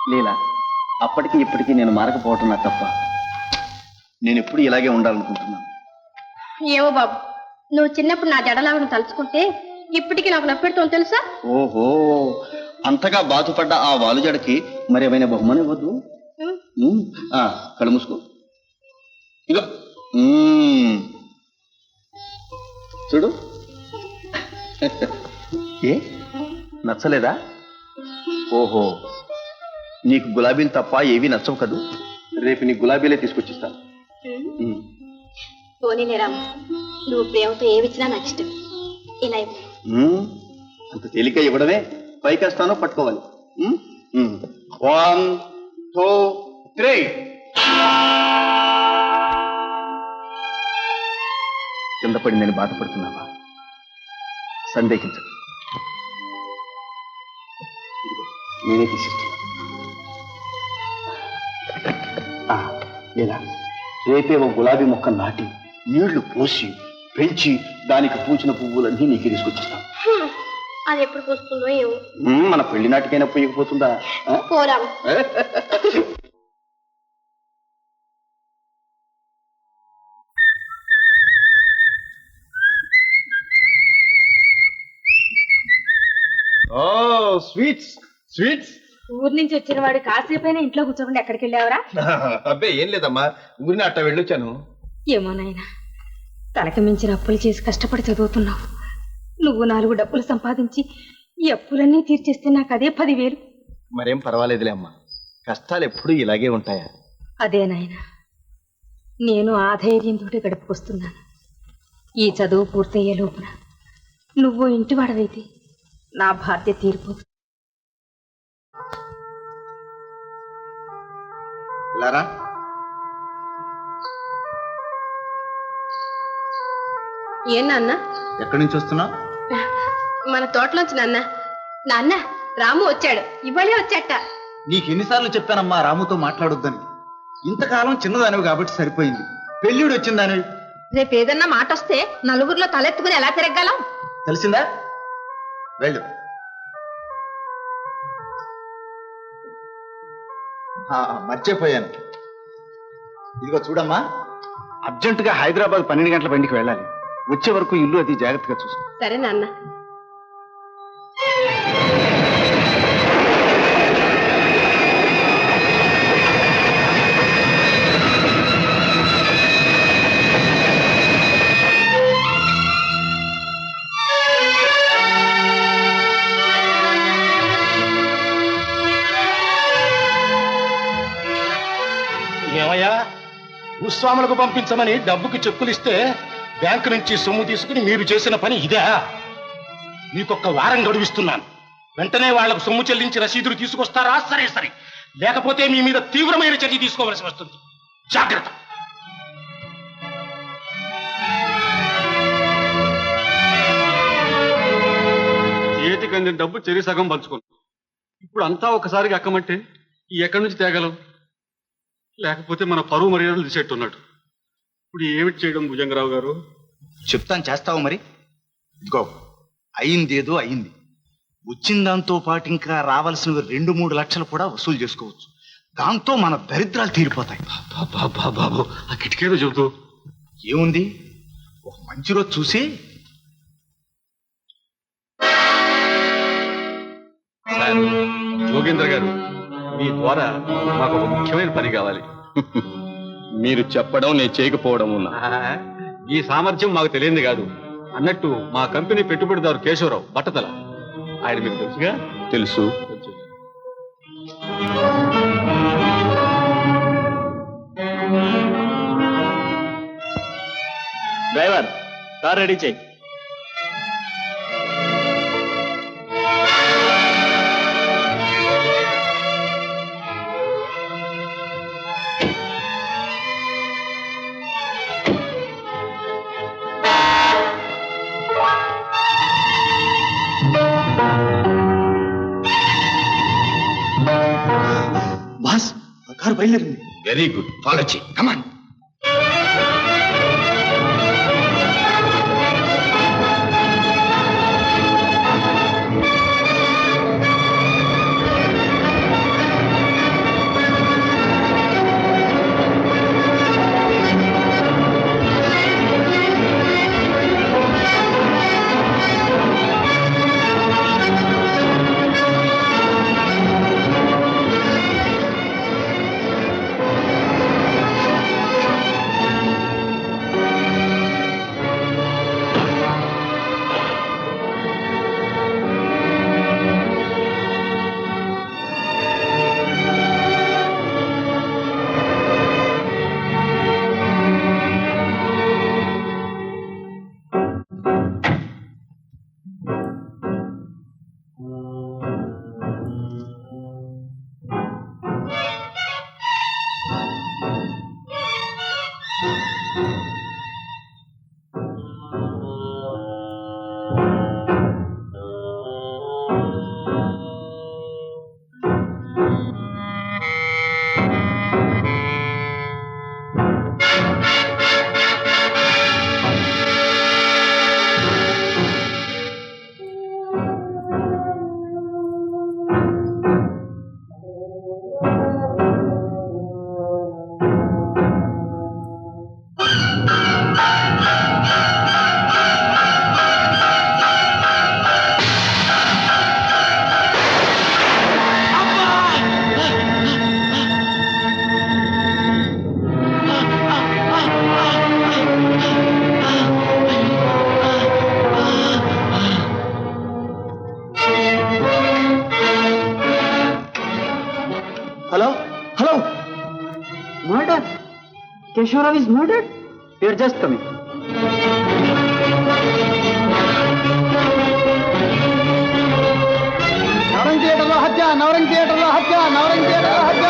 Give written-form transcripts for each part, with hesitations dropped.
లీలా, అప్పటికి ఇప్పటికీ నేను మారకపోవటం నా తప్ప. నేను ఎప్పుడు ఇలాగే ఉండాలనుకుంటున్నాను. ఏమో బాబు, నువ్వు చిన్నప్పుడు నా జడలాగను తలుచుకుంటే ఇప్పటికీ నాకు నప్పెడుతుంది తెలుసా. ఓహో, అంతగా బాధపడ్డ ఆ వాలు జడకి మరేమైనా బహుమానం ఇవ్వద్దు. కళ్ళు మూసుకో. ఇగో చూడు. ఏ నచ్చలేదా? ఓహో, నీకు గులాబీలు తప్ప ఏవి నచ్చవు కదూ. రేపు నీ గులాబీలే తీసుకొచ్చిస్తాను. పోనీలే రాము, నువ్వు ప్రేమతో ఏమిచ్చినా నాకు ఇష్టం. ఇలా అంత తేలిక ఇవ్వడమే. పైకి వస్తానో పట్టుకోవాలి. 1 2 3. కింద పడి నేను బాధపడుతున్నావా? సందేహించదు, నేనే తీసిస్తున్నా. లేదా రేపే ఓ గులాబీ మొక్క నాటి నీళ్లు పోసి పెంచి దానికి పూచిన పువ్వులన్నీ నీకు తీసుకొచ్చిస్తాను. అది ఎప్పుడు పూస్తుందో ఏమో. మన పెళ్లి నాటికైనా పూయకపోతుందా? పోరాము. Sweets sweets. ఊరి నుంచి వచ్చిన వాడు కాసేపైనా ఇంట్లో కూర్చోకుండా ఎక్కడికి వెళ్ళావరా? అబ్బే ఏం లేదమ్మా, ఊరిని అట్ట వెళ్ళొచ్చాను. ఏమో నాయనా, తనకి మించిన అప్పులు చేసి కష్టపడి చదువుతున్నావు. నువ్వు 4 డబ్బులు సంపాదించి ఈ అప్పులన్నీ తీర్చేస్తే నాకు అదే 10,000. మరేం పర్వాలేదులే అమ్మా, కష్టాలు ఎప్పుడు ఇలాగే ఉంటాయా? అదే నాయనా, నేను ఆధైర్యంతో గడుపుకొస్తున్నాను. ఈ చదువు పూర్తయ్యే లోపున నువ్వు ఇంటివాడవైతే నా బాధ్యత తీరిపోతుంది. ఏం నాన్న? ఎక్కడి నుంచి వస్తున్నావు? మన తోటలోంచి నాన్న. నాన్న, రాము వచ్చాడు, ఇవాళే వచ్చాట. నీకు ఎన్నిసార్లు చెప్పానమ్మా రాముతో మాట్లాడొద్దని. ఇంతకాలం చిన్నదానివి కాబట్టి సరిపోయింది. పెళ్ళిడు వచ్చిందానివి. రేపు ఏదన్నా మాట వస్తే నలుగురిలో తలెత్తుకుని ఎలా తిరగలం? తెలిసిందా? వెళ్ళు. మర్చిపోయాను. ఇదిగో చూడమ్మా, అర్జెంటుగా హైదరాబాద్ 12 గంటల బండికి వెళ్ళాలి. వచ్చే వరకు ఇల్లు అది జాగ్రత్తగా చూసుకో. సరే నాన్న. ఏమయ్యా, భూస్వాములకు పంపించమని డబ్బుకి చెక్కులు ఇస్తే బ్యాంకు నుంచి సొమ్ము తీసుకుని మీరు చేసిన పని ఇదే? మీకొక్క వారం గడువిస్తున్నాను. వెంటనే వాళ్లకు సొమ్ము చెల్లించి రసీదులు తీసుకొస్తారా? సరే సరే, లేకపోతే మీ మీద తీవ్రమైన చర్య తీసుకోవలసి వస్తుంది. జాగ్రత్త. చేతికి అందిన డబ్బు చెరి సగం పంచుకున్నాం. ఇప్పుడు అంతా ఒకసారిగా అక్కమంటే ఎక్కడి నుంచి తేగలం? లేకపోతే మన పరువు మర్యాదలు తీసేట్టున్నాడు. ఇప్పుడు ఏమిటి చేయడం భుజంగరావు గారు? చెప్తాను, చేస్తావు మరి. ఇదిగో, అయిందేదో అయింది. వచ్చిన దాంతో పాటు ఇంకా రావాల్సినవి 2-3 లక్షలు కూడా వసూలు చేసుకోవచ్చు. దాంతో మన దరిద్రాలు తీరిపోతాయి. బాబు, ఆ కిటికేదో చెబుతూ ఏముంది, ఒక మంచి రోజు చూసి. యోగేంద్ర గారు, మీ ద్వారా మాకు ఒక ముఖ్యమైన పని కావాలి. మీరు చెప్పడం నేను చేయకపోవడం ఉన్నా. ఈ సామర్థ్యం మాకు తెలియంది కాదు. అన్నట్టు మా కంపెనీ పెట్టుబడిదారు కేశవరావు బట్టతల, ఆయన మీకు తెలుసుగా? తెలుసు. డ్రైవర్, కార్ రెడీ చేయి. బాస్, కారు బయలుదేరింది. వెరీ గుడ్, ఫాలో చెయ్యి. Come on. Hello hello Murder? Keshwarao is murdered? We are just coming. Navrang థియేటర్లో హత్య, నవరంగ్ థియేటర్లో హత్య, నవరంగ్ థియేటర్లో హత్య,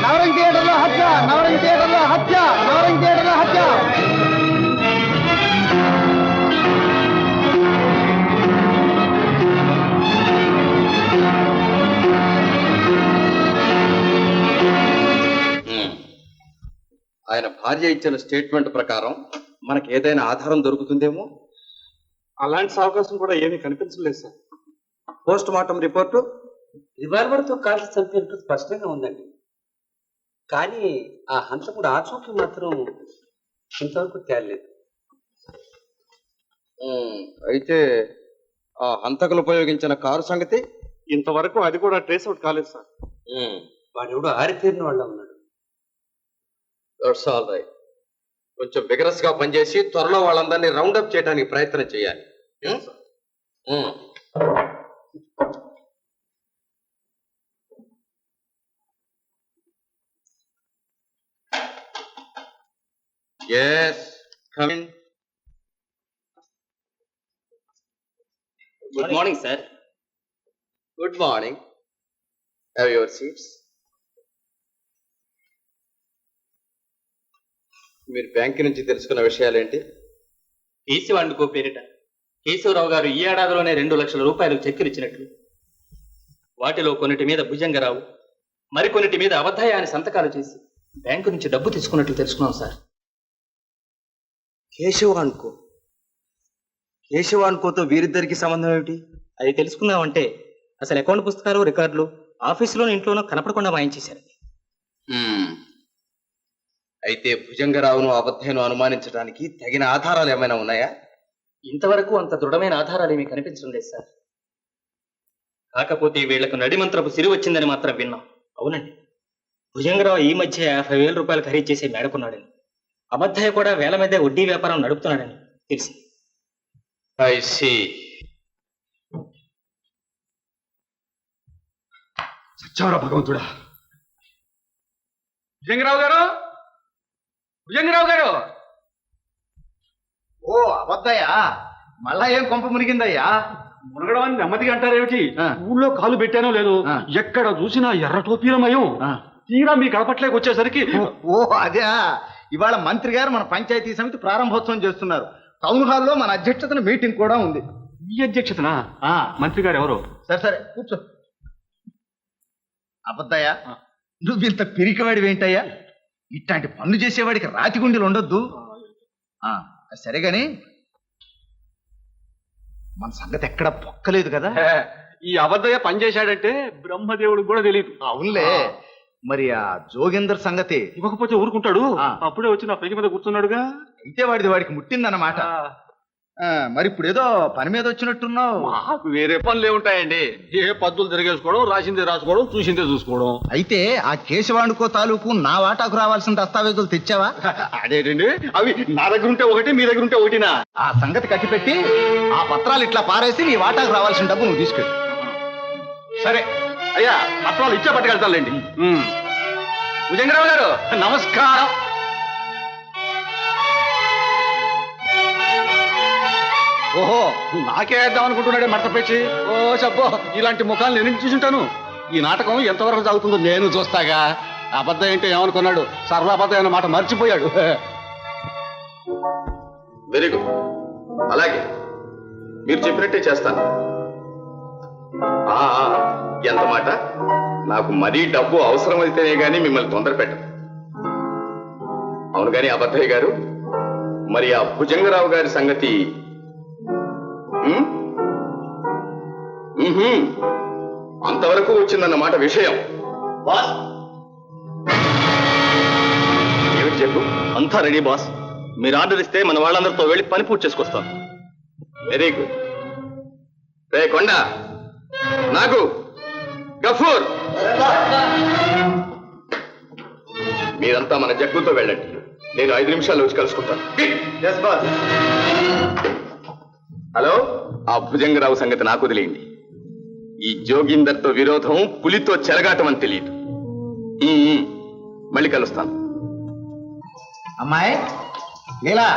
నవరంగ్ థియేటర్లో హత్య, నవరంగ్ థియేటర్లో హత్య, నవరంగ్ థియేటర్లో హత్య. ఆయన భార్య ఇచ్చిన స్టేట్మెంట్ ప్రకారం మనకి ఏదైనా ఆధారం దొరుకుతుందేమో. అలాంటి అవకాశం కూడా ఏమీ కనిపించలేదు సార్. పోస్ట్ మార్టం రిపోర్టు రివాల్వర్తో కాల్చి చంపినట్టు స్పష్టంగా ఉందండి. కానీ ఆ హంతకుడు ఆచూకీ మాత్రం ఇంతవరకు తేలలేదు. అయితే ఆ హంతకులు ఉపయోగించిన కారు సంగతి ఇంతవరకు అది కూడా ట్రేస్ అవుట్ కాలేదు సార్. వాడెవడో ఆరితేరిన వాళ్ళ ఉన్నాడు. That's all right. కొంచెం విగరస్ గా పనిచేసి త్వరలో వాళ్ళందరినీ రౌండప్ చేయడానికి ప్రయత్నం చేయాలి. Yes, come in. Good morning, sir. Good morning. Have your seats. మీరు బ్యాంక్ నుంచి తెలుసుకున్న విషయాలేంటి? కేశవాండుకో పేరిట కేశవరావు గారు ఈ ఏడాదిలోనే 2 లక్షల రూపాయలు చెక్కులు ఇచ్చినట్లు, వాటిలో కొన్నిటి మీద భుజంగరావు, మరికొన్నిటి మీద అబద్ధయ్య అని సంతకాలు చేసి బ్యాంకు నుంచి డబ్బు తీసుకున్నట్లు తెలుసుకున్నాం సార్. కేశవాన్కోతో వీరిద్దరికి సంబంధం ఏమిటి? అది తెలుసుకుందామంటే అసలు అకౌంట్ పుస్తకాలు, రికార్డులు ఆఫీసులోనూ ఇంట్లోనూ కనపడకుండా వాయించేశారు. అయితే భుజంగరావును అబద్ధను అనుమానించడానికి తగిన ఆధారాలు ఏమైనా ఉన్నాయా? ఇంతవరకు అంత దృఢమైన ఆధారాలు ఏమీ కనిపించడం లేదు సార్. కాకపోతే వీళ్లకు నడిమంత్రపు సిరి వచ్చిందని మాత్రం విన్నాం. అవునండి, భుజంగరావు ఈ మధ్య 50,000 రూపాయలు ఖరీదు చేసి మేడకున్నాడని, అబద్ధయ్య కూడా వేల మీద వడ్డీ వ్యాపారం నడుపుతున్నాడని తెలిసింది. I see. సత్యవర భగవంతుడా. భుజంగరావు గారు, భుజంగరావు గారు. ఓ అబద్ధయ్యా, మళ్ళా ఏం కొంప మునిగిందయ్యా? మునగడం అని నెమ్మదిగా అంటారేమిటి? ఊళ్ళో కాలు పెట్టానో లేదు, ఎక్కడ చూసినా ఎర్ర టోపీలమయం. తీరా మీ గడపట్లేకి వచ్చేసరికి ఓ అదే, ఇవాళ మంత్రి గారు మన పంచాయతీ సమితి ప్రారంభోత్సవం చేస్తున్నారు. టౌన్ హాల్లో మన అధ్యక్షతన మీటింగ్ కూడా ఉంది. ఈ అధ్యక్షతనా? మంత్రి గారు ఎవరు? సరే సరే కూర్చో. అబద్ధయ్యా, నువ్వు ఇంత పిరికివాడివి ఏంటయ్యా? ఇట్లాంటి పనులు చేసేవాడికి రాతి గుండెలు ఉండొద్దు. సరే గాని మన సంగతి ఎక్కడ పొక్కలేదు కదా? ఈ అబద్ధయ్య పనిచేశాడంటే బ్రహ్మదేవుడికి కూడా తెలియదు. అవునులే, మరి ఆ జోగేందర్ సంగతి ఇవ్వకపోతే ఊరుకుంటాడు? అప్పుడే వచ్చి నా పెళ్లి మీద కూర్చున్నాడుగా. అయితే వాడికి ముట్టిందన్నమాట. మరి ఇప్పుడు ఏదో పని మీద వచ్చినట్టున్నావు. మాకు వేరే పనులు ఏముంటాయండి? ఏ పద్ధతులు తిరిగేసుకోవడం, రాసిందే రాసుకోవడం, చూసిందే చూసుకోవడం. అయితే ఆ కేశవాండుకో తాలూకు నా వాటాకు రావాల్సిన దస్తావేజులు తెచ్చావా? అదేంటండి, అవి నా దగ్గర ఉంటే ఒకటి, మీ దగ్గర ఉంటే ఒకటినా? ఆ సంగతి కట్టిపెట్టి ఆ పత్రాలు ఇట్లా పారేసి నీ వాటాకు రావాల్సిన డబ్బు నువ్వు తీసుకెళ్ళి. సరే అయ్యా, పత్రాలు ఇచ్చే పట్టుకెళ్తానులేండి. భుజంగరావు గారు నమస్కారం. ఓహో, నాకే వేద్దాం అనుకుంటున్నాడే మడత పెట్టి. ఓ చెప్పో, ఇలాంటి ముఖాలు నేను చూసుంటాను. ఈ నాటకం ఎంతవరకు సాగుతుందో నేను చూస్తాగా. అబద్ధం ఏంటో ఏమనుకున్నాడు, సర్వాబద్ధం అన్న మాట మర్చిపోయాడు. వెరీ గుడ్, అలాగే మీరు చెప్పినట్టే చేస్తాను. ఎంత మాట? నాకు మరీ డబ్బు అవసరమైతేనే గానీ మిమ్మల్ని తొందర పెట్టను. అవును గాని అబద్ధయ్య గారు, మరి ఆ భుజంగరావు గారి సంగతి అంతవరకు వచ్చిందన్నమాట విషయం. ఏమిటి చెప్పు? అంతా రెడీ బాస్. మీరు ఆర్డర్ ఇస్తే మన వాళ్ళందరితో వెళ్ళి పని పూర్తి చేసుకొస్తాం. Very good. రే కొండ, నాకు గఫూర్, మీరంతా మన జగ్గుతో వెళ్ళండి. నేను 5 నిమిషాల్లో వచ్చి కలుసుకుంటాను. హలో, ఆ భుజంగరావు సంగతి నాకు వదిలేయండి. ఈ జోగిందర్తో విరోధం పులితో చెలగాటం అని తెలియదు. మళ్ళీ కలుస్తాను. అమ్మాయి లీలా,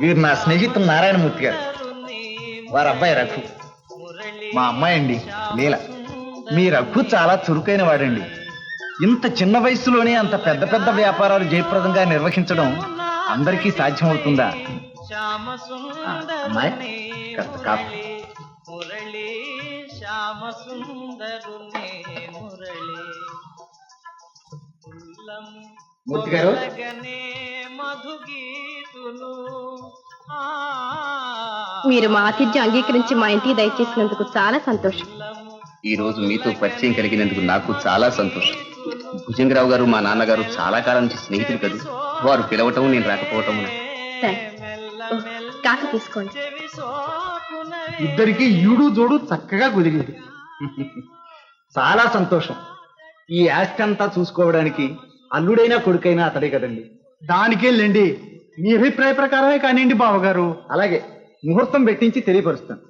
వీరు నా స్నేహితులు నారాయణమూర్తి గారు, వారి అబ్బాయి రఘు. మా అమ్మాయి అండి లీల. మీ రఘు చాలా చురుకైన వాడండి. ఇంత చిన్న వయసులోనే అంత పెద్ద పెద్ద వ్యాపారాలు జయప్రదంగా నిర్వహించడం అందరికీ సాధ్యమవుతుందా? అమ్మాయి కాస్త కాఫీ. మూర్తి గారు, మీరు మా ఆతిథ్యం అంగీకరించి మా ఇంటికి దయచేసినందుకు చాలా సంతోషం. ఈ రోజు మీతో పరిచయం కలిగినందుకు నాకు చాలా సంతోషం. భుజంగరావు గారు మా నాన్నగారు చాలా కాలం నుంచి స్నేహితులు కదా, వారు పిలవటం నేను రాకపోవటం. కాక తీసుకోండి. ఇద్దరికి ఈడు జోడు చక్కగా కుదిరింది. చాలా సంతోషం. ఈ ఆస్తి అంతా చూసుకోవడానికి అల్లుడైనా కొడుకైనా అతడే కదండి. దానికేళ్ళండి, మీ అభిప్రాయ ప్రకారమే కానివ్వండి బావగారు. అలాగే ముహూర్తం పెట్టించి తెలియపరుస్తాను.